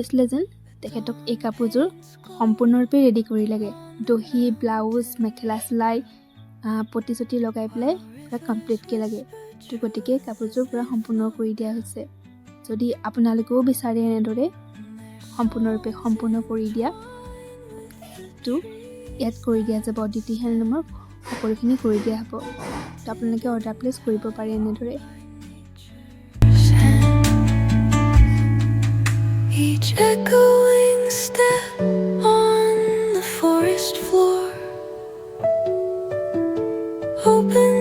কৈছিলে যেন তেখেতক এই কাপোৰযোৰ সম্পূৰ্ণৰূপে ৰেডি কৰি লাগে দহি ব্লাউজ মেখেলা চিলাই পটি লগাই পেলাই পুৰা কমপ্লিটকৈ লাগে তো গতিকে কাপোৰযোৰ পুৰা সম্পূৰ্ণ কৰি দিয়া হৈছে যদি আপোনালোকেও বিচাৰে এনেদৰে সম্পূৰ্ণৰূপে সম্পূৰ্ণ কৰি দিয়া তো ইয়াত কৰি দিয়া যাব অদিতি হেণ্ডলুমৰ সকলোখিনি কৰি দিয়া হ'ব তো আপোনালোকে অৰ্ডাৰ প্লেচ কৰিব পাৰে এনেদৰে Each echoing step on the forest floor. Open